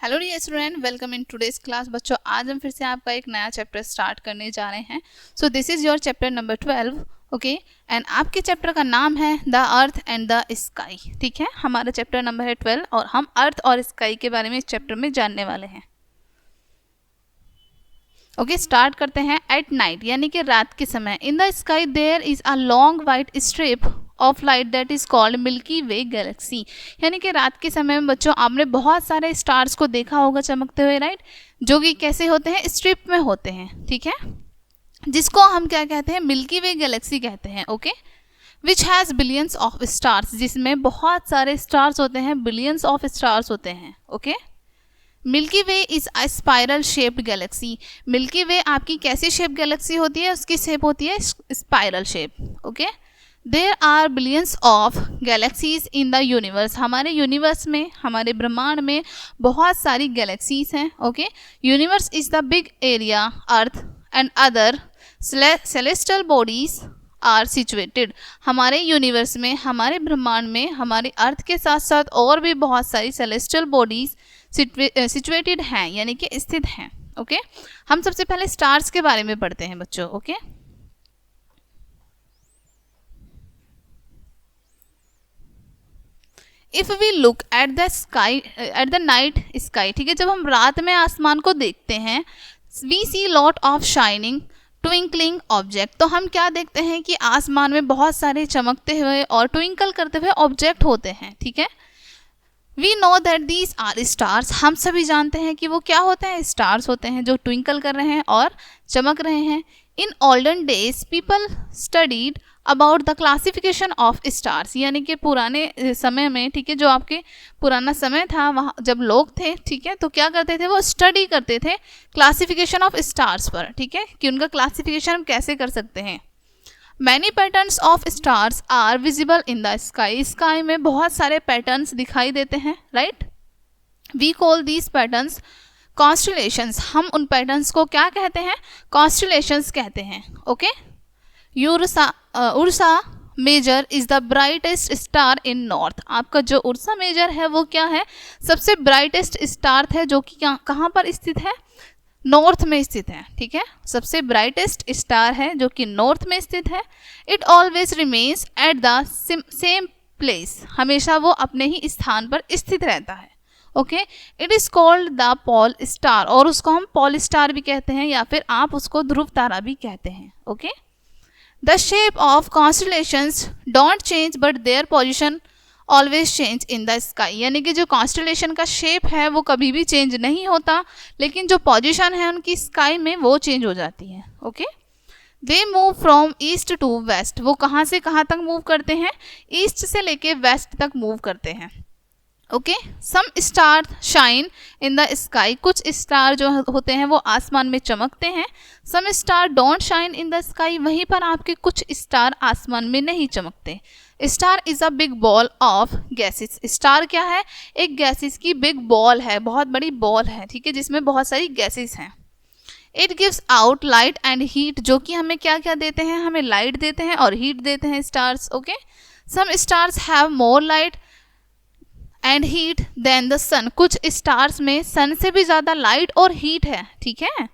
Hello dear student, welcome in today's class. बच्चों, आज हम फिर से आपका एक नया चैप्टर स्टार्ट करने जा रहे हैं। So this is your chapter number 12, okay. And आपके चैप्टर का नाम है the earth and the sky. ठीक है, हमारा चैप्टर नंबर है 12 और हम अर्थ और स्काई के बारे में इस चैप्टर में जानने वाले हैं। ओके, स्टार्ट करते हैं। एट नाइट यानी कि रात के समय, in the sky there is a long white strip of light that is called Milky Way galaxy. यानी कि रात के समय में बच्चों आपने बहुत सारे स्टार्स को देखा होगा चमकते हुए, राइट, जो कि कैसे होते हैं, स्ट्रिप में होते हैं। ठीक है, जिसको हम क्या कहते हैं, मिल्की वे गैलेक्सी कहते हैं। Okay, which has billions of stars, जिसमें बहुत सारे स्टार्स होते हैं, बिलियंस ऑफ स्टार्स होते हैं। Okay, Milky Way is a spiral shaped galaxy. Milky Way आपकी कैसी शेप गैलेक्सी होती है, उसकी शेप होती है spiral shape. Okay, there are billions of galaxies in the universe. हमारे यूनिवर्स में, हमारे ब्रह्मांड में बहुत सारी गैलेक्सीज हैं। Okay, universe is the big area earth and other celestial bodies are situated. हमारे यूनिवर्स में, हमारे ब्रह्मांड में, हमारे अर्थ के साथ साथ और भी बहुत सारी सेलेस्टियल बॉडीज सिचुएटेड हैं, यानी कि स्थित हैं। ओके, हम सबसे पहले स्टार्स के बारे में पढ़ते हैं बच्चों। Okay, if we look at the sky, at the night sky, ठीक है, जब हम रात में आसमान को देखते हैं, we see lot of shining twinkling object. तो हम क्या देखते हैं कि आसमान में बहुत सारे चमकते हुए और ट्विंकल करते हुए ऑब्जेक्ट होते हैं। ठीक है, we know that these are stars. हम सभी जानते हैं कि वो क्या होते हैं, स्टार्स होते हैं जो ट्विंकल कर रहे हैं और चमक रहे हैं। In olden days people studied about the classification of stars. यानी कि पुराने समय में, ठीक है, जो आपके पुराना समय था, वहाँ जब लोग थे, ठीक है, तो क्या करते थे, वो स्टडी करते थे क्लासिफिकेशन ऑफ स्टार्स पर। ठीक है, कि उनका क्लासिफिकेशन हम कैसे कर सकते हैं। Many patterns of stars are visible in the sky. Sky में बहुत सारे पैटर्न्स दिखाई देते हैं, right. We call these patterns constellations. हम उन पैटर्न्स को क्या कहते हैं, कॉन्स्टलेशंस कहते हैं। Okay, Ursa Major is the brightest star in north. आपका जो उर्सा मेजर है वो क्या है, सबसे ब्राइटेस्ट स्टार है, जो कि कहाँ पर स्थित है, नॉर्थ में स्थित है। ठीक है, सबसे ब्राइटेस्ट स्टार है जो कि नॉर्थ में स्थित है। It always remains at the same place. हमेशा वो अपने ही स्थान पर स्थित रहता है। Okay, it is called the pole star, और उसको हम पोल स्टार भी कहते हैं, या फिर आप उसको ध्रुव तारा भी कहते हैं। Okay, the shape of constellations don't change but their position always change in the sky. यानी कि जो कॉन्स्टलेशन का शेप है वो कभी भी चेंज नहीं होता, लेकिन जो पोजीशन है उनकी स्काई में वो चेंज हो जाती है। Okay, they move from east to west. वो कहाँ से कहाँ तक मूव करते हैं, ईस्ट से लेके वेस्ट तक मूव करते हैं। Okay, some star shine in the sky. कुछ स्टार जो होते हैं वो आसमान में चमकते हैं। Some star don't shine in the sky. वहीं पर आपके कुछ स्टार आसमान में नहीं चमकते। Star is a big ball of gases. Star क्या है, एक गैसेस की बिग बॉल है, बहुत बड़ी बॉल है, ठीक है, जिसमें बहुत सारी गैसेस हैं। It gives out light and heat, जो कि हमें क्या क्या देते हैं, हमें लाइट देते हैं और हीट देते हैं stars. Okay, some stars have more light and heat than the sun. कुछ स्टार्स में सन से भी ज़्यादा लाइट और हीट है। ठीक है,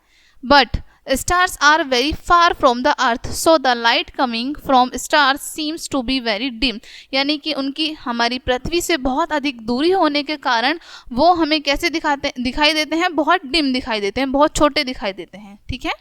but stars are very far from the earth so the light coming from stars seems to be very dim। यानी कि उनकी हमारी पृथ्वी से बहुत अधिक दूरी होने के कारण वो हमें कैसे दिखाई देते हैं, बहुत डिम दिखाई देते हैं, बहुत छोटे दिखाई देते हैं। ठीक है,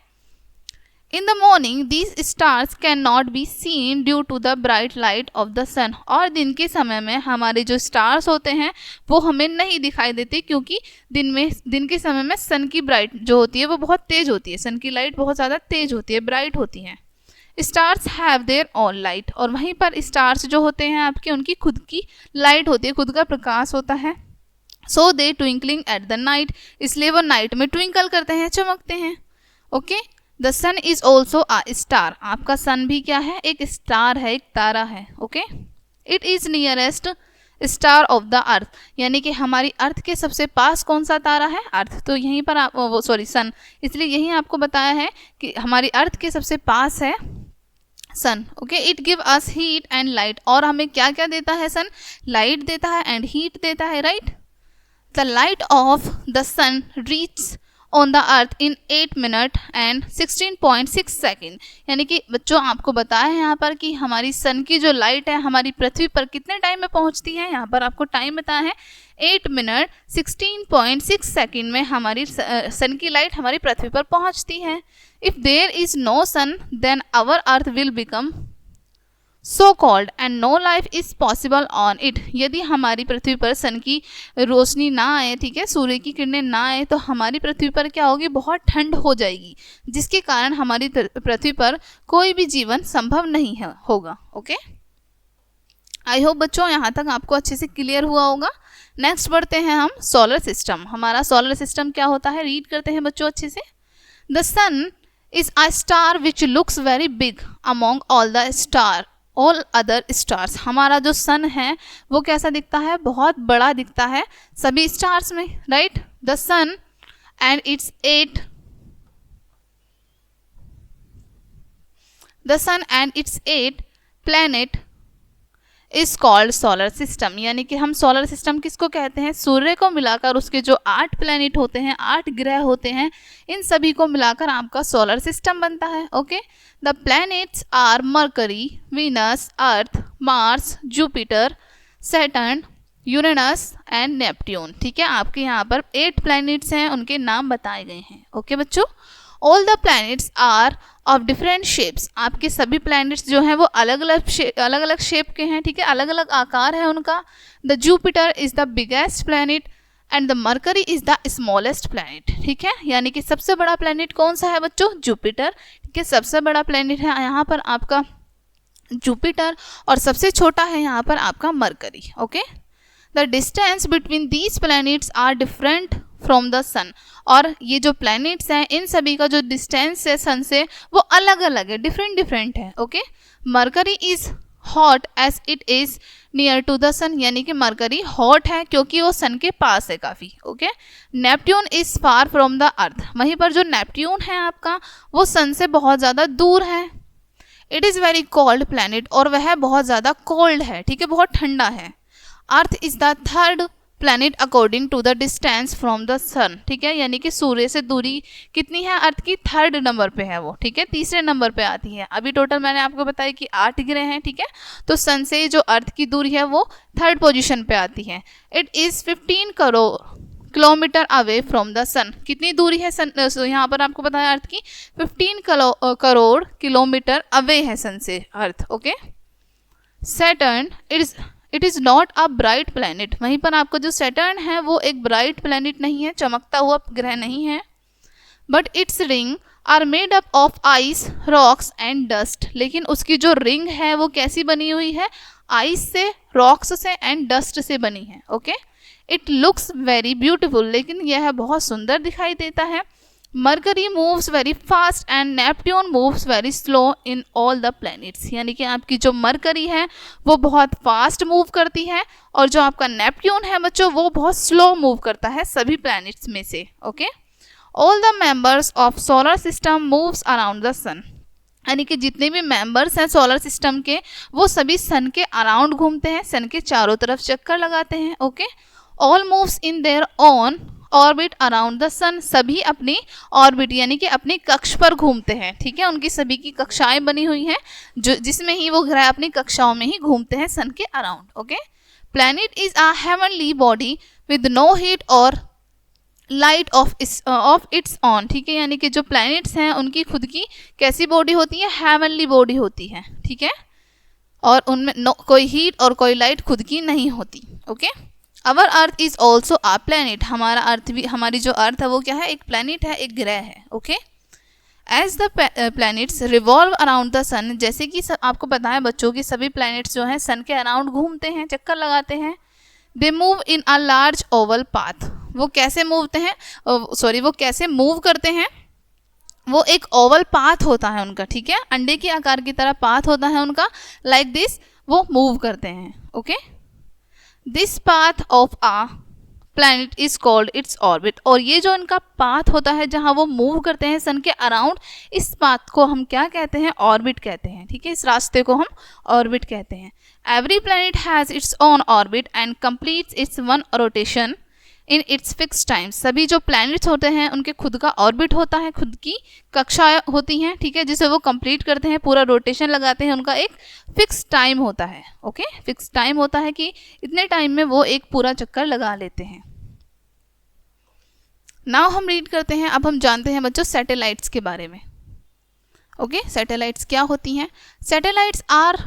in the morning these stars can not be seen due to the bright light of the sun. और दिन के समय में हमारे जो स्टार्स होते हैं वो हमें नहीं दिखाई देते, क्योंकि दिन के समय में सन की ब्राइट जो होती है वो बहुत तेज होती है, सन की लाइट बहुत ज़्यादा तेज होती है, ब्राइट होती है। Stars have their own light. और वहीं पर स्टार्स जो होते हैं आपके, उनकी खुद की लाइट होती है, खुद का प्रकाश होता है। So they twinkling at the night. इसलिए वो नाइट में ट्विंकल करते हैं, चमकते हैं। Okay, the sun is also a star. आपका सन भी क्या है, एक स्टार है, एक तारा है। Okay, it is nearest star of the अर्थ। यानी कि हमारी अर्थ के सबसे पास कौन सा तारा है, अर्थ। तो यहीं पर आप वो सन, इसलिए यहीं आपको बताया है कि हमारी अर्थ के सबसे पास है sun. Okay, it give us heat and light. और हमें क्या क्या देता है सन, लाइट देता है एंड हीट देता है, right. The light of the sun reaches on the earth in 8 minutes and 16.6 second. यानी कि बच्चों आपको बताया है यहाँ पर कि हमारी सन की जो लाइट है हमारी पृथ्वी पर कितने टाइम में पहुँचती है। यहाँ पर आपको टाइम बताया है 8 मिनट 16.6 सेकेंड में हमारी सन की लाइट हमारी पृथ्वी पर पहुँचती है। If there is no sun then our earth will become so cold and no life is possible on it. यदि हमारी पृथ्वी पर सन की रोशनी ना आए, ठीक है, सूर्य की किरणें ना आए, तो हमारी पृथ्वी पर क्या होगी, बहुत ठंड हो जाएगी, जिसके कारण हमारी पृथ्वी पर कोई भी जीवन संभव नहीं है होगा। ओके, आई होप बच्चों यहाँ तक आपको अच्छे से क्लियर हुआ होगा। नेक्स्ट बढ़ते हैं हम सोलर सिस्टम। हमारा सोलर सिस्टम क्या होता है, रीड करते हैं बच्चों अच्छे से। The sun is a star which looks very big among all the star all other stars. हमारा जो सन है वो कैसा दिखता है, बहुत बड़ा दिखता है सभी स्टार्स में, right. The sun and its 8 planet is called solar system. यानी कि हम सोलर सिस्टम किसको कहते हैं, सूर्य को मिलाकर उसके जो 8 प्लैनेट होते हैं, 8 ग्रह होते हैं, इन सभी को मिलाकर आपका सोलर सिस्टम बनता है। Okay, the planets are Mercury, Venus, Earth, Mars, Jupiter, Saturn, Uranus and Neptune. ठीक है, आपके यहाँ पर 8 प्लैनेट्स हैं, उनके नाम बताए गए हैं। ओके बच्चों, all the planets are of different shapes. आपके सभी प्लैनेट्स जो हैं वो अलग अलग शेप के हैं, ठीक है, अलग अलग आकार है उनका। The Jupiter is the biggest planet and the mercury is the smallest planet. ठीक है, यानी कि सबसे बड़ा प्लैनेट कौन सा है बच्चों, जुपिटर। ठीक है, सबसे बड़ा प्लैनेट है यहाँ पर आपका जुपिटर और सबसे छोटा है यहाँ पर आपका Mercury. Okay, the distance between these planets are different from the sun. और ये जो प्लैनेट्स हैं इन सभी का जो डिस्टेंस है सन से वो अलग अलग है, डिफरेंट है। Okay, Mercury is hot as it is near to the sun. यानी कि मरकरी हॉट है क्योंकि वो सन के पास है काफ़ी। Okay, Neptune is far from the अर्थ। वहीं पर जो नेपट्यून है आपका वो सन से बहुत ज़्यादा दूर है। It is very cold planet, और वह बहुत ज़्यादा कोल्ड है, ठीक है, बहुत ठंडा है। Earth is the third planet according to the distance from the sun. ठीक है, यानी कि सूर्य से दूरी कितनी है अर्थ की, 3rd नंबर पे है वो। ठीक है, 3रे नंबर पे आती है। अभी टोटल मैंने आपको बताया कि 8 ग्रह हैं। ठीक है, तो सन से जो अर्थ की दूरी है वो 3rd पोजीशन पे आती है। It is 15 crore kilometre away from the sun. कितनी दूरी है सन, यहाँ पर आपको बताया अर्थ की 15 करोड़ किलोमीटर अवे है सन से Earth. Okay, Saturn it is not a bright planet. वहीं पर आपका जो सैटर्न है वो एक ब्राइट प्लैनेट नहीं है, चमकता हुआ ग्रह नहीं है। But its ring are made up of ice, rocks and dust. लेकिन उसकी जो रिंग है वो कैसी बनी हुई है, आइस से, रॉक्स से एंड डस्ट से बनी है। Okay, it looks very beautiful. लेकिन यह बहुत सुंदर दिखाई देता है। Mercury moves very fast and Neptune moves very slow in all the planets. यानी कि आपकी जो मरकरी है वो बहुत फास्ट मूव करती है और जो आपका नेपट्यून है बच्चों वो बहुत स्लो मूव करता है सभी प्लैनेट्स में से। Okay, all the members of solar system moves around the sun. यानी कि जितने भी मेंबर्स हैं सोलर सिस्टम के वो सभी सन के अराउंड घूमते हैं, सन के चारों तरफ चक्कर लगाते हैं। Okay, all moves in their own orbit around the sun. सभी अपनी ऑर्बिट यानी कि अपनी कक्ष पर घूमते हैं। ठीक है, उनकी सभी की कक्षाएं बनी हुई हैं जो जिसमें ही वो ग्रह अपनी कक्षाओं में ही घूमते हैं सन के around. Okay, planet is a heavenly body with no heat और लाइट ऑफ इट्स ऑन। ठीक है, यानी कि जो प्लैनेट्स हैं उनकी खुद की कैसी बॉडी होती है, हेवनली बॉडी होती है। ठीक है, और उनमें कोई हीट और कोई लाइट खुद की नहीं होती। Okay, our earth is also a planet. हमारा अर्थ भी, हमारी जो अर्थ है वो क्या है, एक प्लैनेट है, एक ग्रह है। Okay, as the planets revolve around the sun. जैसे कि आपको पता है बच्चों की सभी प्लैनेट्स जो हैं सन के अराउंड घूमते हैं, चक्कर लगाते हैं। They move in a large Oval path. वो कैसे वो कैसे मूव करते हैं, वो एक ओवल पाथ होता है उनका। ठीक है, अंडे के आकार की तरह पाथ होता है उनका, लाइक दिस वो मूव करते हैं। Okay, this path of a planet is called its orbit. और ये जो इनका पाथ होता है जहाँ वो मूव करते हैं सन के अराउंड, इस पाथ को हम क्या कहते हैं, ऑर्बिट कहते हैं। ठीक है, इस रास्ते को हम ऑर्बिट कहते हैं। Every planet has its own orbit and completes it's one rotation in its fix time. सभी जो प्लैनेट्स होते हैं उनके खुद का ऑर्बिट होता है, खुद की कक्षाएं होती हैं, ठीक है, जिसे वो कंप्लीट करते हैं, पूरा रोटेशन लगाते हैं, उनका एक फिक्स टाइम होता है। ओके, फिक्स टाइम होता है कि इतने टाइम में वो एक पूरा चक्कर लगा लेते हैं। नाउ हम रीड करते हैं, अब हम जानते हैं बच्चों सैटेलाइट्स के बारे में। ओके, सैटेलाइट्स क्या होती हैं? Satellites are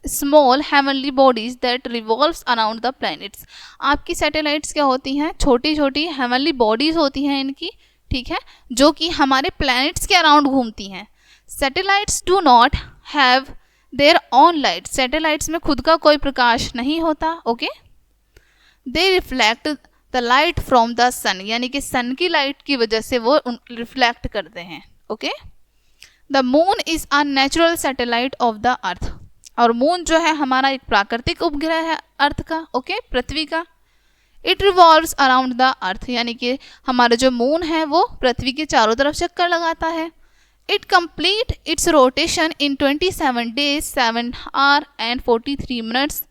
small heavenly bodies that revolves around the planets. आपकी सैटेलाइट्स क्या होती हैं? छोटी छोटी हेवनली बॉडीज होती हैं इनकी, ठीक है, जो कि हमारे प्लैनेट्स के अराउंड घूमती हैं। Satellites do not have their own light. Satellites में खुद का कोई प्रकाश नहीं होता। Okay, they reflect the light from the sun, यानी कि सन की लाइट की वजह से वो रिफ्लेक्ट करते हैं। Okay, the moon is a natural satellite of the अर्थ। और मून जो है हमारा एक प्राकृतिक उपग्रह है अर्थ का, ओके, पृथ्वी का। It revolves around the earth, यानी कि हमारा जो मून है वो पृथ्वी के चारों तरफ चक्कर लगाता है। It complete it's rotation in 27 days 7 hours and 43 minutes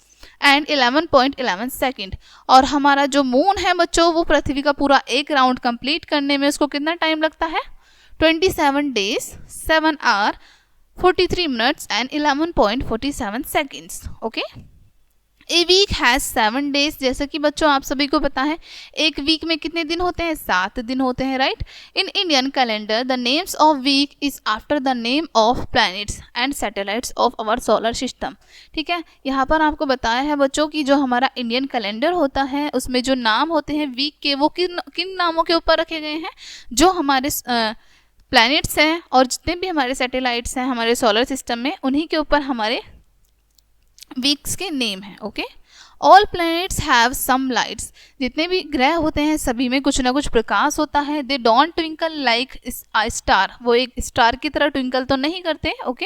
and 11.11 second. और हमारा जो मून है बच्चों वो पृथ्वी का पूरा एक राउंड कंप्लीट करने में उसको कितना टाइम लगता है? 27 days 7 hours 43 minutes and 11.47 seconds। Okay, a week has 7 days। जैसा कि बच्चों आप सभी को पता है एक वीक में कितने दिन होते हैं? 7 दिन होते हैं, right. In Indian calendar the names of week is after the name of planets and satellites of our solar system. ठीक है, यहाँ पर आपको बताया है बच्चों कि जो हमारा इंडियन कैलेंडर होता है उसमें जो नाम होते हैं वीक के वो किन नामों के ऊपर रखे गए हैं? जो हमारे प्लैनेट्स हैं और जितने भी हमारे सैटेलाइट्स हैं हमारे सोलर सिस्टम में, उन्हीं के ऊपर हमारे वीक्स के नेम है। Okay, all planets have some lights. जितने भी ग्रह होते हैं सभी में कुछ ना कुछ प्रकाश होता है। They don't twinkle like a star. वो एक स्टार की तरह ट्विंकल तो नहीं करते। Okay,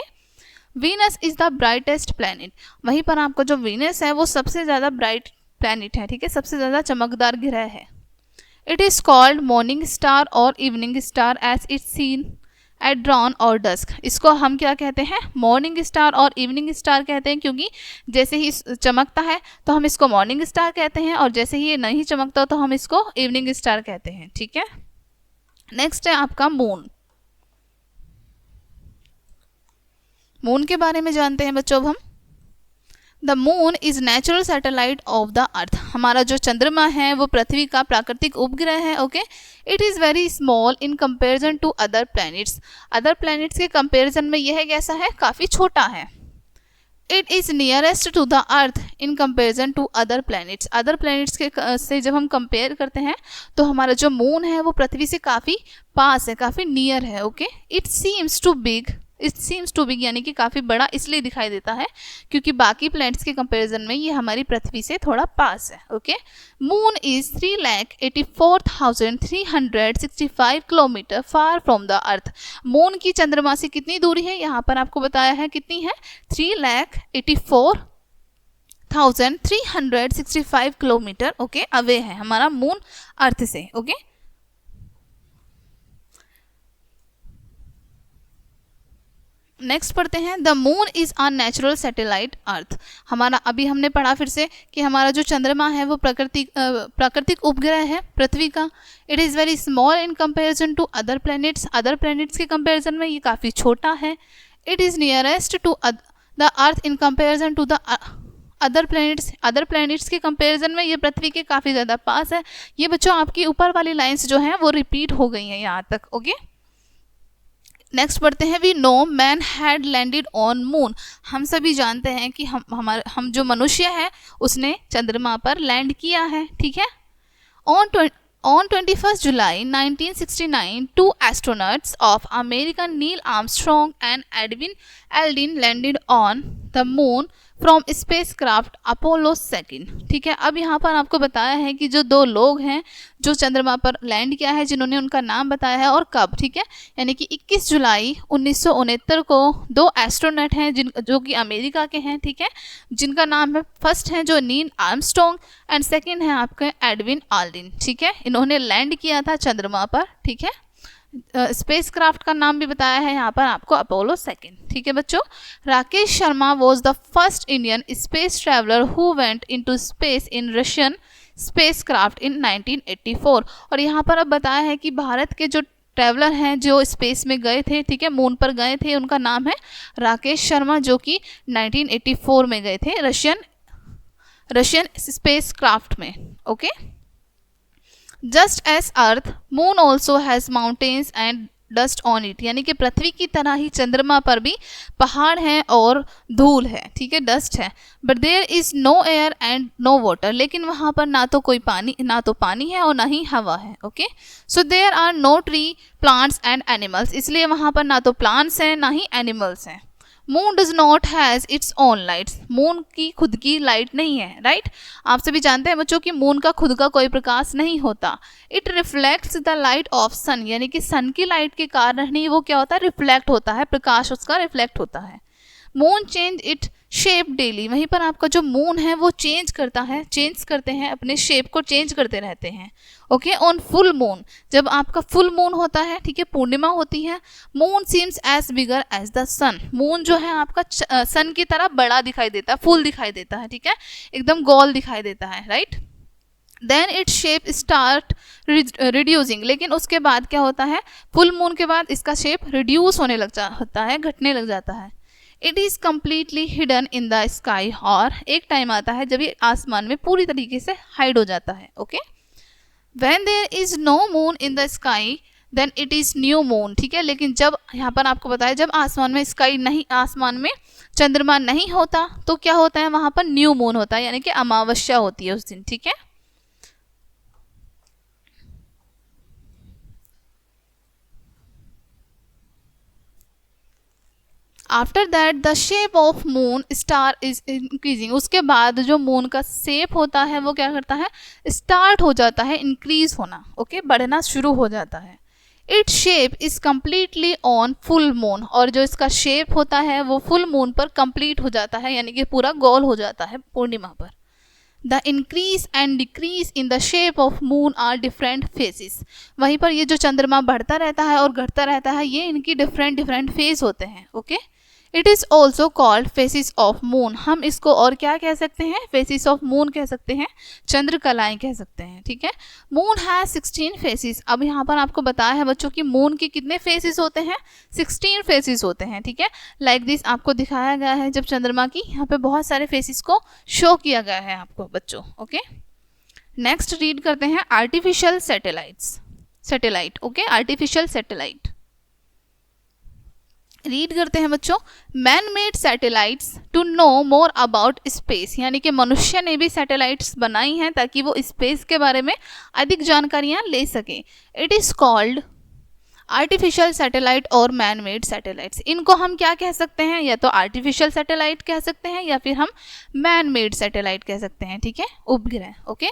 Venus is the brightest planet. वहीं पर आपको जो वीनस है वो सबसे ज़्यादा ब्राइट प्लैनेट है, ठीक है, सबसे ज़्यादा चमकदार ग्रह है। It is called morning star और evening star as it's seen at dawn और डस्क। इसको हम क्या कहते हैं? मॉर्निंग स्टार और इवनिंग स्टार कहते हैं, क्योंकि जैसे ही चमकता है तो हम इसको मॉर्निंग स्टार कहते हैं और जैसे ही ये नहीं चमकता तो हम इसको इवनिंग स्टार कहते हैं। ठीक है, नेक्स्ट है आपका मून। मून के बारे में जानते हैं बच्चों अब हम। The moon is natural satellite of the अर्थ। हमारा जो चंद्रमा है वो पृथ्वी का प्राकृतिक उपग्रह है। Okay, it is very small in comparison to other planets. Other planets के कंपेरिजन में यह कैसा है? काफ़ी छोटा है। It is nearest to the earth in comparison to other planets. Other planets के से जब हम कंपेयर करते हैं तो हमारा जो मून है वो पृथ्वी से काफ़ी पास है, काफ़ी नियर है। Okay, it seems to big यानी कि काफ़ी बड़ा इसलिए दिखाई देता है क्योंकि बाकी प्लैनेट्स के कंपैरिजन में ये हमारी पृथ्वी से थोड़ा पास है। Okay, moon is 3,84,365 kilometre far from the earth. Moon की चंद्रमा से कितनी दूरी है? यहाँ पर आपको बताया है कितनी है? 3,84,365 किलोमीटर ओके अवे है हमारा मून अर्थ से। ओके, नेक्स्ट पढ़ते हैं, the moon is a natural satellite Earth. हमारा अभी हमने पढ़ा फिर से कि हमारा जो चंद्रमा है वो प्राकृतिक उपग्रह है पृथ्वी का। It is very small in comparison to other planets. Other planets के कंपैरिजन में ये काफ़ी छोटा है। It is nearest to the earth in comparison to the other planets के कंपैरिजन में ये पृथ्वी के काफ़ी ज़्यादा पास है। ये बच्चों आपकी ऊपर वाली लाइन्स जो हैं वो रिपीट हो गई हैं यहाँ तक। ओके, नेक्स्ट पढ़ते हैं, we know man had landed on moon. हम सभी जानते हैं कि हम जो मनुष्य है उसने चंद्रमा पर लैंड किया है। ठीक है, on 21 July 1969 two astronauts of American Neil Armstrong and Edwin Aldrin landed on the moon from spacecraft Apollo 2। ठीक है, अब यहाँ पर आपको बताया है कि जो 2 लोग हैं जो चंद्रमा पर लैंड किया है, जिन्होंने उनका नाम बताया है और कब। ठीक है, यानी कि 21 जुलाई 1969 को 2 एस्ट्रोनॉट हैं जो कि अमेरिका के हैं। ठीक है, जिनका नाम है, फर्स्ट है जो नील आर्मस्ट्रॉन्ग एंड सेकेंड है आपके एडविन एल्डिन। ठीक है, इन्होंने लैंड किया था चंद्रमा पर। ठीक है, स्पेस क्राफ्ट का नाम भी बताया है यहाँ पर आपको अपोलो 2। ठीक है बच्चों, Rakesh Sharma was the first Indian space traveller who went into space in Russian spacecraft in 1984। और यहाँ पर अब बताया है कि भारत के जो ट्रैवलर हैं जो स्पेस में गए थे, ठीक है, मून पर गए थे, उनका नाम है राकेश शर्मा, जो कि 1984 में गए थे रशियन स्पेस क्राफ्ट में। Okay, just as earth moon also has mountains and dust on it, यानी कि पृथ्वी की तरह ही चंद्रमा पर भी पहाड़ हैं और धूल है, ठीक है, डस्ट है। But there is no air and no water, लेकिन वहाँ पर ना तो पानी है और ना ही हवा है। Okay, so there are no tree plants and animals, इसलिए वहाँ पर ना तो प्लांट्स हैं ना ही एनिमल्स हैं। Moon does not has its own lights, moon की खुद की लाइट नहीं है, राइट। आप सभी जानते हैं बच्चों कि मून का खुद का कोई प्रकाश नहीं होता। It reflects the light of sun, यानी कि सन की लाइट के कारण ही वो क्या होता है, रिफ्लेक्ट होता है, प्रकाश उसका रिफ्लेक्ट होता है। Moon change it shape daily, वहीं पर आपका जो मून है वो चेंज करते हैं, अपने शेप को चेंज करते रहते हैं। ओके, ऑन फुल मून, जब आपका फुल मून होता है, ठीक है, पूर्णिमा होती है, moon seems as bigger as the sun, moon जो है आपका सन की तरह बड़ा दिखाई देता है, फुल दिखाई देता है, ठीक है, एकदम गोल दिखाई देता है, right. Then its shape start reducing, लेकिन उसके बाद क्या होता है, फुल मून के बाद इसका शेप रिड्यूस होने होता है, घटने लग जाता है। It is completely hidden in the sky, और एक टाइम आता है जब ये आसमान में पूरी तरीके से हाइड हो जाता है। Okay, when there is no moon in the sky then it is new moon, ठीक है, लेकिन जब यहाँ पर आपको बताया जब आसमान में चंद्रमा नहीं होता तो क्या होता है, वहाँ पर न्यू मून होता है, यानी कि अमावस्या होती है उस दिन, ठीक है। After that the shape of moon star is increasing, उसके बाद जो मून का शेप होता है वो क्या करता है, स्टार्ट हो जाता है इंक्रीज होना, ओके, बढ़ना शुरू हो जाता है। Its shape is completely on full moon, और जो इसका शेप होता है वो फुल मून पर कंप्लीट हो जाता है, यानी कि पूरा गोल हो जाता है पूर्णिमा पर। The increase and decrease in the shape of moon are different phases, वहीं पर ये जो चंद्रमा बढ़ता रहता है और घटता रहता है, ये इनकी डिफरेंट फेज होते हैं। Okay, it is also called faces of moon, हम इसको और क्या कह सकते हैं, फेसिस ऑफ मून कह सकते हैं, चंद्रकलाएं कह सकते हैं, ठीक है। मून हैज 16 फेसिस, अब यहाँ पर आपको बताया है बच्चों की मून के कितने फेसिस होते हैं, 16 फेसिस होते हैं, ठीक है। लाइक दिस आपको दिखाया गया है जब चंद्रमा की यहाँ पे बहुत सारे फेसिस को शो किया गया है आपको बच्चों। ओके, नेक्स्ट रीड करते हैं artificial satellite. Okay, artificial satellite read करते हैं बच्चों। Man made satellites to know more about space, यानी कि मनुष्य ने भी सैटेलाइट्स बनाई हैं ताकि वो स्पेस के बारे में अधिक जानकारियाँ ले सकें। It is called artificial satellite और मैन मेड सैटेलाइट्स, इनको हम क्या कह सकते हैं, या तो आर्टिफिशियल सैटेलाइट कह सकते हैं या फिर हम मैन मेड सैटेलाइट कह सकते हैं, ठीक है, उपग्रह। Okay,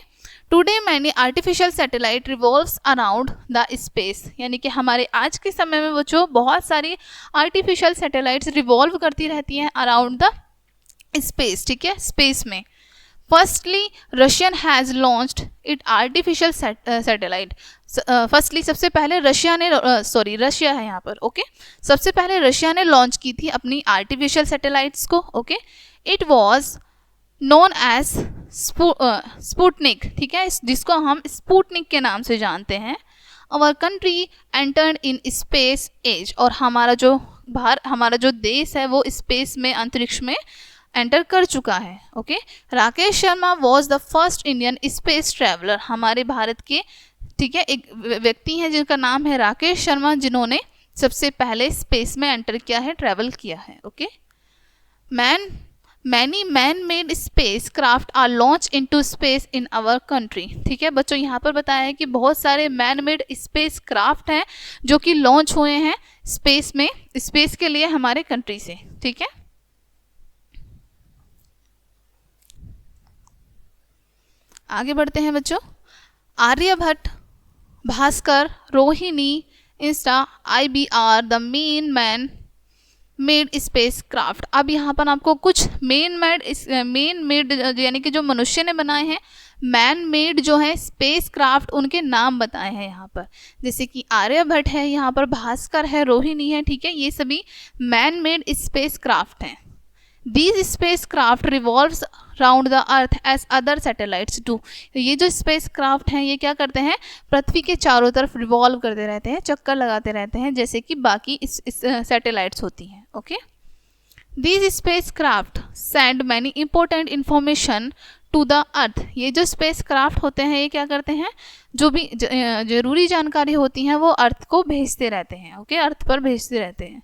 today many artificial satellite revolves around the space, यानी कि हमारे आज के समय में बच्चों बहुत सारी आर्टिफिशियल सैटेलाइट्स रिवॉल्व करती रहती हैं अराउंड द स्पेस, ठीक है, स्पेस में। Firstly Russian has launched it artificial satellite, firstly सबसे पहले रशिया है यहाँ पर। ओके, सबसे पहले रशिया ने लॉन्च की थी अपनी आर्टिफिशियल सैटेलाइट्स को। Okay, it was known as Sputnik, ठीक है, जिसको हम स्पुटनिक के नाम से जानते हैं। Our country entered in space age, और हमारा जो देश है वो स्पेस में, अंतरिक्ष में एंटर कर चुका है। Okay, Rakesh Sharma was the first Indian space traveller, हमारे भारत के, ठीक है, एक व्यक्ति हैं जिनका नाम है राकेश शर्मा, जिन्होंने सबसे पहले स्पेस में एंटर किया है, ट्रैवल किया है। Okay, many man made spacecraft are launch into space in our country, ठीक है बच्चों, यहाँ पर बताया है कि बहुत सारे मैन मेड स्पेस क्राफ्ट हैं जो कि लॉन्च हुए हैं स्पेस में, स्पेस के लिए हमारे कंट्री से, ठीक है। आगे बढ़ते हैं बच्चों। Aryabhata, Bhaskara, Rohini, INSAT, IBR the main man made spacecraft. अब यहाँ पर आपको कुछ मेन मेड यानी कि जो मनुष्य ने बनाए हैं, मैन मेड जो है स्पेस क्राफ्ट, उनके नाम बताए हैं यहाँ पर, जैसे कि आर्यभट्ट है, यहाँ पर भास्कर है, रोहिणी है, ठीक है, ये सभी मैन मेड स्पेस क्राफ्ट हैं। These spacecraft revolves round the earth as other satellites do. ये जो स्पेस क्राफ्ट हैं ये क्या करते हैं, पृथ्वी के चारों तरफ रिवॉल्व करते रहते हैं, चक्कर लगाते रहते हैं, जैसे कि बाकी इस सैटेलाइट्स होती हैं। Okay, these spacecraft send many important information to the earth. ये जो स्पेस क्राफ्ट होते हैं ये क्या करते हैं, जो भी जरूरी जानकारी होती हैं वो अर्थ को भेजते रहते हैं। ओके, अर्थ पर भेजते रहते हैं।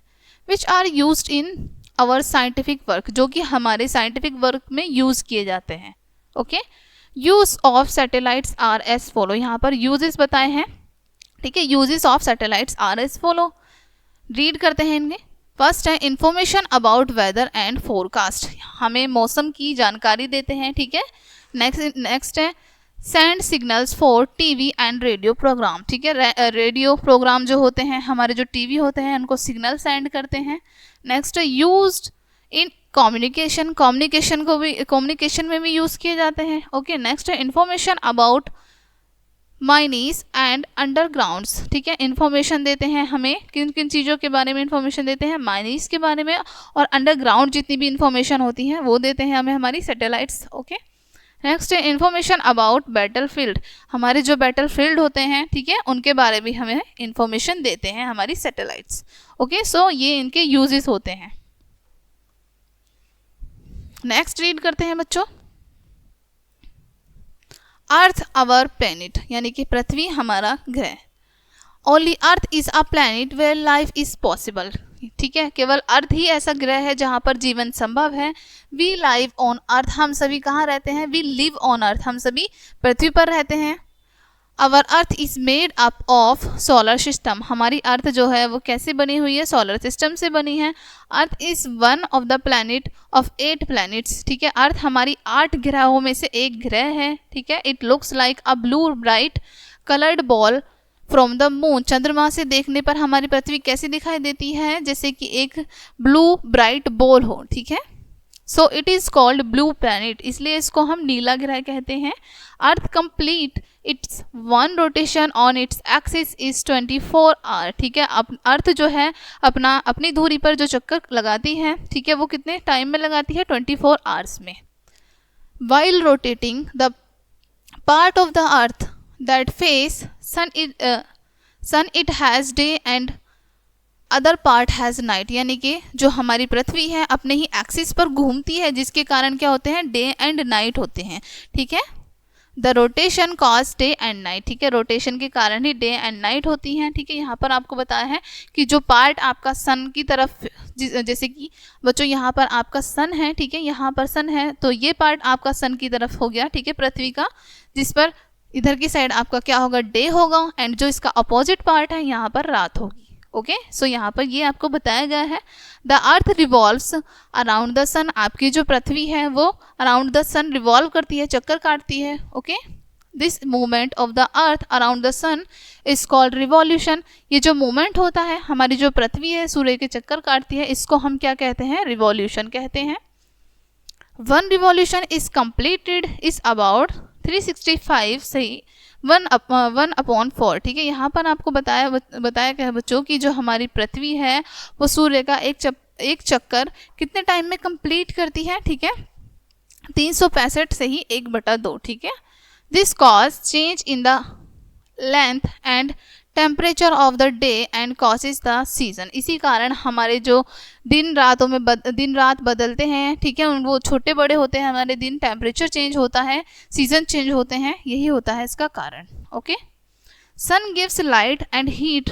Which are used in our scientific work, जो कि हमारे साइंटिफिक वर्क में यूज़ किए जाते हैं। Okay, use of satellites are as follow. यहाँ पर यूजेस बताए हैं, ठीक है। Uses of satellites are as follow, read करते हैं इनके। फर्स्ट है information about weather and forecast, हमें मौसम की जानकारी देते हैं, ठीक है। नेक्स्ट है send signals for TV and radio program, ठीक है। रेडियो प्रोग्राम जो होते हैं, हमारे जो टीवी होते हैं, उनको सिग्नल सेंड करते हैं। नेक्स्ट है यूज्ड इन कम्युनिकेशन, कम्युनिकेशन में भी यूज़ किए जाते हैं। ओके, नेक्स्ट है इंफॉर्मेशन अबाउट माइनीज एंड अंडरग्राउंड्स, ठीक है। इंफॉर्मेशन देते हैं हमें, किन किन चीज़ों के बारे में इंफॉर्मेशन देते हैं, माइनीज के बारे में, और अंडरग्राउंड जितनी भी इंफॉर्मेशन होती हैं वो देते हैं हमें हमारी सैटेलाइट्स। ओके, नेक्स्ट है इंफॉर्मेशन अबाउट बैटल फील्ड, हमारे जो बैटल फील्ड होते हैं, ठीक है, उनके बारे में हमें इंफॉर्मेशन देते हैं हमारी सैटेलाइट्स। ओके, सो ये इनके यूजेस होते हैं। नेक्स्ट रीड करते हैं बच्चों, अर्थ आवर प्लैनेट, यानी कि पृथ्वी हमारा ग्रह। Only earth is a planet where life is possible, ठीक है। केवल अर्थ ही ऐसा ग्रह है जहाँ पर जीवन संभव है। वी लाइव ऑन अर्थ, हम सभी कहाँ रहते हैं, वी लिव ऑन अर्थ, हम सभी पृथ्वी पर रहते हैं। Our earth is made up of solar system, हमारी अर्थ जो है वो कैसे बनी हुई है, सोलर सिस्टम से बनी है। Earth is one of the planet of 8 planets, ठीक है। अर्थ हमारी 8 ग्रहों में से एक ग्रह है, ठीक है। It looks like a blue bright coloured ball from the moon, चंद्रमा से देखने पर हमारी पृथ्वी कैसी दिखाई देती है, जैसे कि एक ब्लू ब्राइट बॉल हो, ठीक है। So it is called blue planet, इसलिए इसको हम नीला ग्रह कहते हैं। Earth complete its one rotation on its axis is 24 hour, ठीक है। अर्थ जो है अपनी धुरी पर जो चक्कर लगाती है, ठीक है, वो कितने टाइम में लगाती है, 24 आवर्स में। While rotating the part of the earth that face sun it has day and other part has night, यानी कि जो हमारी पृथ्वी है अपने ही एक्सिस पर घूमती है, जिसके कारण क्या होते हैं, डे एंड नाइट होते हैं, ठीक है। The rotation cause day and night, ठीक है, रोटेशन के कारण ही डे एंड नाइट होती हैं, ठीक है। यहाँ पर आपको बताया है कि जो पार्ट आपका सन की तरफ, जैसे कि बच्चों यहाँ पर आपका सन है, ठीक है, यहाँ पर सन है, तो ये पार्ट आपका सन की तरफ हो गया, ठीक है, पृथ्वी का, जिस पर इधर की साइड आपका क्या होगा, डे होगा, एंड जो इसका अपोजिट पार्ट है यहाँ पर रात होगी। ओके, सो यहाँ पर ये आपको बताया गया है। The Earth revolves around the sun, आपकी जो पृथ्वी है वो अराउंड द सन रिवॉल्व करती है, चक्कर काटती है। Okay, this movement of the earth around the sun is called revolution, ये जो मूवमेंट होता है, हमारी जो पृथ्वी है सूर्य के चक्कर काटती है, इसको हम क्या कहते हैं, रिवॉल्यूशन कहते हैं। One revolution is completed is about 365 सही 1/4, ठीक है। यहाँ पर आपको बताया गया बच्चों की जो हमारी पृथवी है वो सूर्य का एक चक्कर कितने टाइम में कंप्लीट करती है, ठीक है, 365 से ही 1/2, ठीक है। This cause change in the length and temperature of the day and causes the season, इसी कारण हमारे जो दिन रात बदलते हैं, ठीक है, वो छोटे बड़े होते हैं हमारे दिन, टेम्परेचर चेंज होता है, सीजन चेंज होते हैं, यही होता है इसका कारण। Okay, sun gives light and heat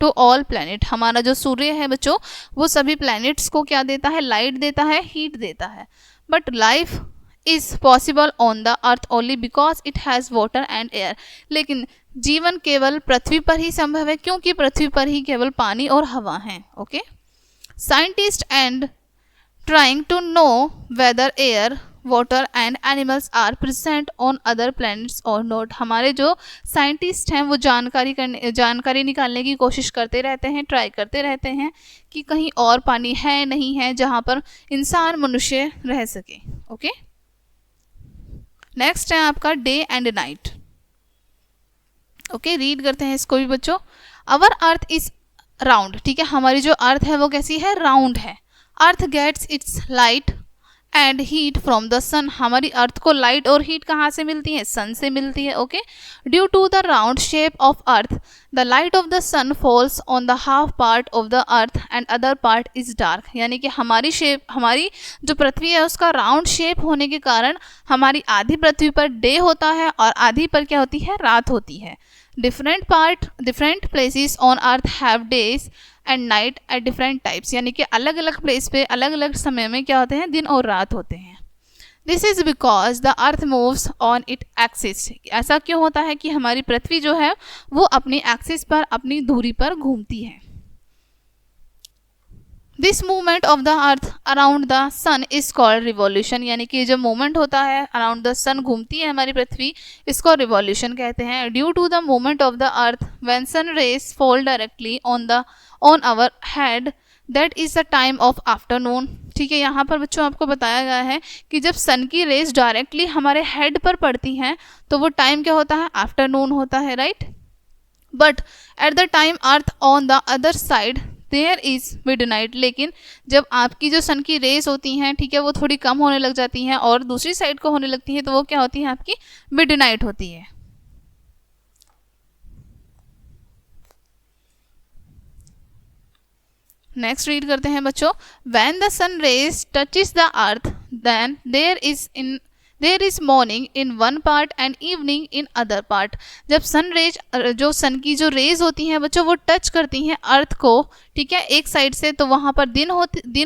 to all planet, हमारा जो सूर्य है बच्चों वो सभी प्लैनेट्स को क्या देता है, लाइट देता है, हीट देता है। But life is possible on the earth only because it has water and air, लेकिन जीवन केवल पृथ्वी पर ही संभव है क्योंकि पृथ्वी पर ही केवल पानी और हवा है। Okay, scientist and trying to know whether air water and animals are present on other planets और नॉट, हमारे जो साइंटिस्ट हैं वो जानकारी निकालने की कोशिश करते रहते हैं, ट्राई करते रहते हैं कि कहीं और पानी है नहीं है जहाँ पर इंसान मनुष्य रह सके। ओके, नेक्स्ट है आपका day and night. Okay, read करते हैं इसको भी बच्चों। अवर अर्थ इज राउंड, ठीक है, हमारी जो अर्थ है वो कैसी है, राउंड है। Earth gets its light and heat from the sun, हमारी अर्थ को लाइट और हीट कहाँ से मिलती है, सन से मिलती है। Okay, due to the round shape of earth the light of the sun falls on the half part of the earth and other part is dark, यानी कि हमारी जो पृथ्वी है उसका राउंड शेप होने के कारण हमारी आधी पृथ्वी पर डे होता है और आधी पर क्या होती है, रात होती है। Different places on earth have days and night at different types, यानी कि अलग अलग प्लेस पे अलग अलग समय में क्या होते हैं, दिन और रात होते हैं। This is because the earth moves on it axis, ऐसा क्यों होता है कि हमारी पृथ्वी जो है वो अपनी एक्सिस पर, अपनी धुरी पर घूमती है। This movement of the earth around the sun is called revolution, यानी कि जो मूवमेंट होता है अराउंड द सन, घूमती है हमारी पृथ्वी, इसको रिवॉल्यूशन कहते हैं। Due to the movement of the earth when sun rays fall directly on our head that is the time of afternoon. ठीक है, यहाँ पर बच्चों आपको बताया गया है कि जब सन की रेज डायरेक्टली हमारे हेड पर पड़ती हैं तो वो टाइम क्या होता है, आफ्टरनून होता है, right. But at the time earth on the other side there is midnight, लेकिन जब आपकी जो सन की रेज होती हैं, ठीक है, वो थोड़ी कम होने लग जाती हैं और दूसरी साइड को होने लगती है तो वो क्या होती है, आपकी मिडनाइट होती है। नेक्स्ट रीड करते हैं बच्चों, when the sun rays touches the earth then there is morning in one part and evening in other part. जब जो सन की जो रेज होती हैं बच्चों वो टच करती हैं अर्थ को, ठीक है, एक साइड से, तो वहाँ पर दिन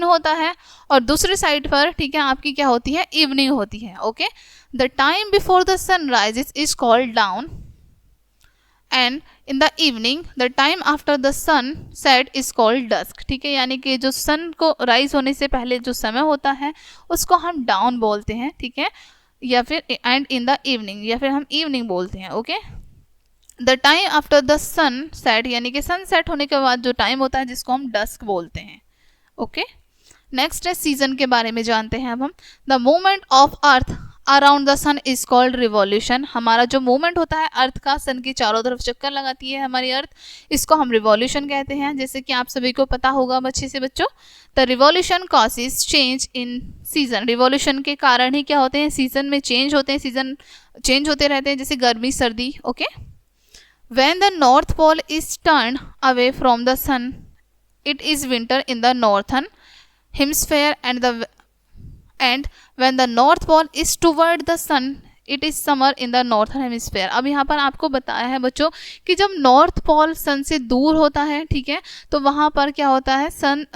होता है और दूसरी साइड पर, ठीक है, आपकी क्या होती है, इवनिंग होती है। Okay, the time before the sun rises is called dawn and in the evening the time after the sun set is called dusk. ठीक है, यानी कि जो सन को राइज होने से पहले जो समय होता है उसको हम डाउन बोलते हैं, ठीक है, या फिर एंड इन द इवनिंग, या फिर हम इवनिंग बोलते हैं। Okay, the time after the sun set, यानी कि सन सेट होने के बाद जो टाइम होता है जिसको हम डस्क बोलते हैं। ओके, नेक्स्ट है सीजन के बारे में जानते हैं अब हम। The movement of earth around the sun is called revolution, हमारा जो मूवमेंट होता है अर्थ का, सन की चारों तरफ चक्कर लगाती है हमारी अर्थ, इसको हम रिवॉल्यूशन कहते हैं। जैसे कि आप सभी को पता होगा अच्छे से बच्चों, the revolution causes change in season, revolution के कारण ही क्या होते हैं, सीजन में चेंज होते हैं, सीजन चेंज होते रहते हैं, जैसे गर्मी सर्दी। Okay, when the north pole is turn away from the sun it is winter in the northern hemisphere and when the north pole is toward the sun it is summer in the northern hemisphere। अब यहाँ पर आपको बताया है बच्चों कि जब north pole सन से दूर होता है, ठीक है, तो वहाँ पर क्या होता है,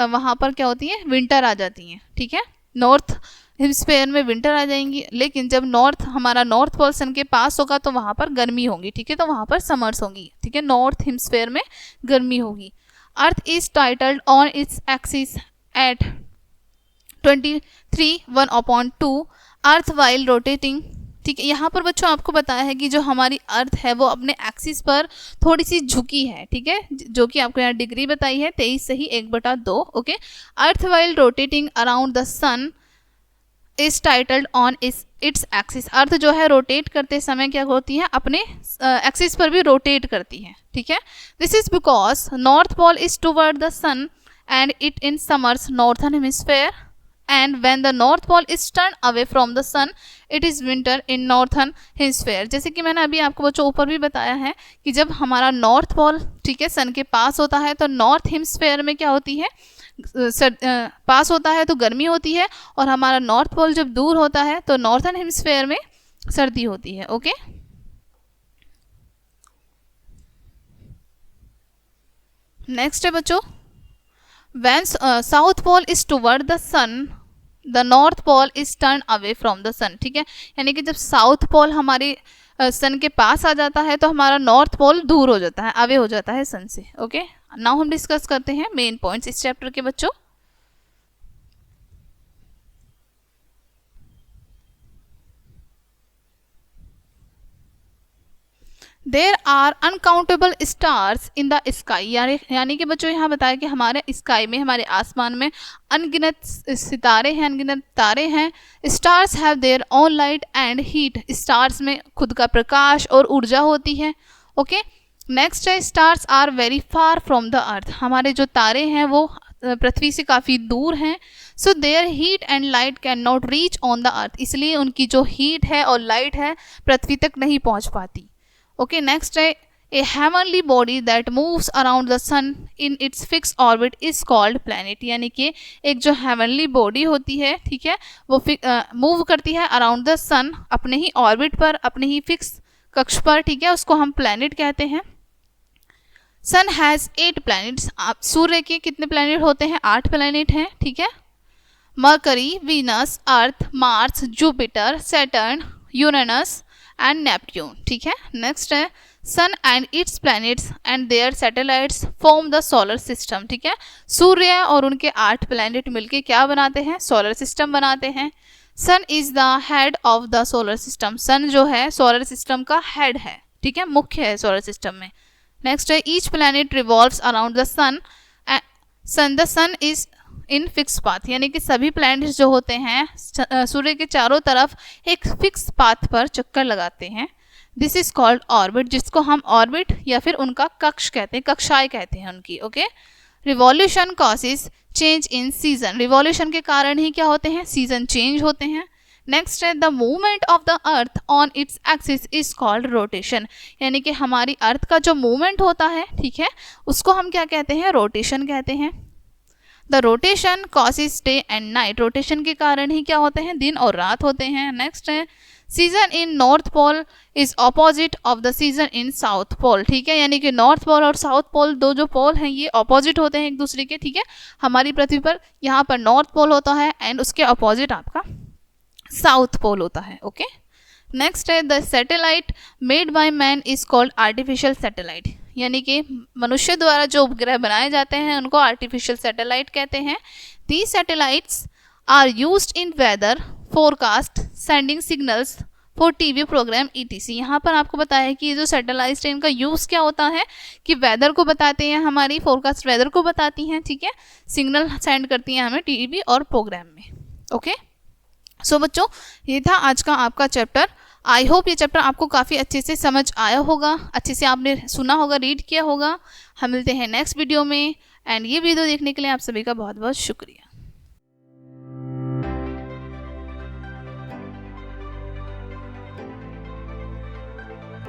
वहाँ पर क्या होती है, विंटर आ जाती है। ठीक है, नॉर्थ हेमिस्फीयर में विंटर आ जाएंगी, लेकिन जब हमारा नॉर्थ पोल सन के पास होगा तो वहाँ पर गर्मी होगी। ठीक है, तो वहाँ पर समर्स होंगी। ठीक है, नॉर्थ हेमिस्फीयर में गर्मी होगी। Earth is titled on its axis at 23/1/2 earth while rotating. ठीक है, यहाँ पर बच्चों आपको बताया है कि जो हमारी अर्थ है वो अपने एक्सिस पर थोड़ी सी झुकी है। ठीक है, जो कि आपको यहाँ डिग्री बताई है 23 से ही 1/2। Okay, Earth while rotating around the sun is titled on its axis, Earth जो है रोटेट करते समय क्या होती है, अपने एक्सिस पर भी रोटेट करती है। ठीक है, this is because north pole is toward the sun and it in summers northern hemisphere and when the north pole is turned away from the sun it is winter in northern hemisphere। जैसे कि मैंने अभी आपको बच्चों ऊपर भी बताया है कि जब हमारा नॉर्थ पोल, ठीक है, सन के पास होता है तो नॉर्थ हेमिस्फीयर में क्या होती है, पास होता है तो गर्मी होती है, और हमारा नॉर्थ पोल जब दूर होता है तो नॉर्थन हेमिस्फीयर में सर्दी होती है। ओके, नेक्स्ट है बच्चों, when south pole is toward the sun the north pole is turned away from the sun। ठीक है, यानी कि जब साउथ पोल हमारे सन के पास आ जाता है तो हमारा नॉर्थ पोल दूर हो जाता है, अवे हो जाता है सन से। ओके, नाउ हम डिस्कस करते हैं मेन पॉइंट्स इस चैप्टर के बच्चों। There are uncountable stars in the sky, यानी कि बच्चों यहाँ बताया कि हमारे स्काई में, हमारे आसमान में अनगिनत सितारे हैं, अनगिनत तारे हैं। Stars have their own light and heat, stars में खुद का प्रकाश और ऊर्जा होती है। ओके, नेक्स्ट है stars are very far from the earth, हमारे जो तारे हैं वो पृथ्वी से काफ़ी दूर हैं। So their heat and light can not reach on the earth, इसलिए उनकी जो हीट है और लाइट है पृथ्वी तक नहीं पहुंच पाती। ओके, नेक्स्ट है a heavenly body that moves around the sun in its fix orbit is called planet, यानी कि एक जो हेवनली बॉडी होती है, ठीक है, वो मूव करती है अराउंड द सन, अपने ही ऑर्बिट पर, अपने ही फिक्स कक्ष पर, ठीक है, उसको हम प्लैनेट कहते हैं। सन हैज़ 8 प्लैनेट्स, आप सूर्य के कितने प्लैनेट होते हैं? 8 प्लैनेट हैं, ठीक है। Mercury, Venus, Earth, Mars, Jupiter, Saturn, Uranus and Neptune, ठीक है। नेक्स्ट है sun and its planets and their satellites form the solar system, ठीक है। सूर्य और उनके 8 प्लैनेट मिलके क्या बनाते हैं? सोलर सिस्टम बनाते हैं। Sun is the head of the solar system, sun जो है सोलर सिस्टम का हेड है, ठीक है, मुख्य है सोलर सिस्टम में। नेक्स्ट है each planet revolves around the sun, the sun is in fix path, यानी कि सभी प्लैनेट्स जो होते हैं सूर्य के चारों तरफ एक फिक्स पाथ पर चक्कर लगाते हैं। दिस इज कॉल्ड ऑर्बिट, जिसको हम ऑर्बिट या फिर उनका कक्ष कहते हैं, कक्षाएं कहते हैं उनकी। Okay, revolution causes change in season, revolution के कारण ही क्या होते हैं? सीजन चेंज होते हैं। नेक्स्ट है the movement of the earth on its axis is called rotation, यानी कि हमारी अर्थ का जो मूवमेंट होता है, ठीक है, उसको हम क्या कहते हैं? रोटेशन कहते हैं। The rotation causes day and night, rotation के कारण ही क्या होते हैं? दिन और रात होते हैं। नेक्स्ट है season in north pole is opposite of the season in south pole, ठीक है, यानी कि नॉर्थ पोल और साउथ पोल दो जो पोल हैं ये ऑपोजिट होते हैं एक दूसरे के, ठीक है। हमारी पृथ्वी पर यहाँ पर नॉर्थ पोल होता है एंड उसके ऑपोजिट आपका साउथ पोल होता है। ओके, नेक्स्ट है the satellite made by man is called artificial satellite, यानी कि मनुष्य द्वारा जो उपग्रह बनाए जाते हैं उनको आर्टिफिशियल सैटेलाइट कहते हैं। These satellites are used in weather forecast sending signals for TV program ETC. यहाँ पर आपको बताया है कि ये जो सैटेलाइट है इनका यूज़ क्या होता है कि वेदर को बताते हैं, हमारी फोरकास्ट वेदर को बताती हैं, ठीक है, सिग्नल सेंड करती हैं हमें टीवी और प्रोग्राम में। ओके, सो बच्चों ये था आज का आपका चैप्टर। आई होप ये चैप्टर आपको काफ़ी अच्छे से समझ आया होगा, अच्छे से आपने सुना होगा, रीड किया होगा। हम मिलते हैं नेक्स्ट वीडियो में, एंड ये वीडियो देखने के लिए आप सभी का बहुत बहुत शुक्रिया।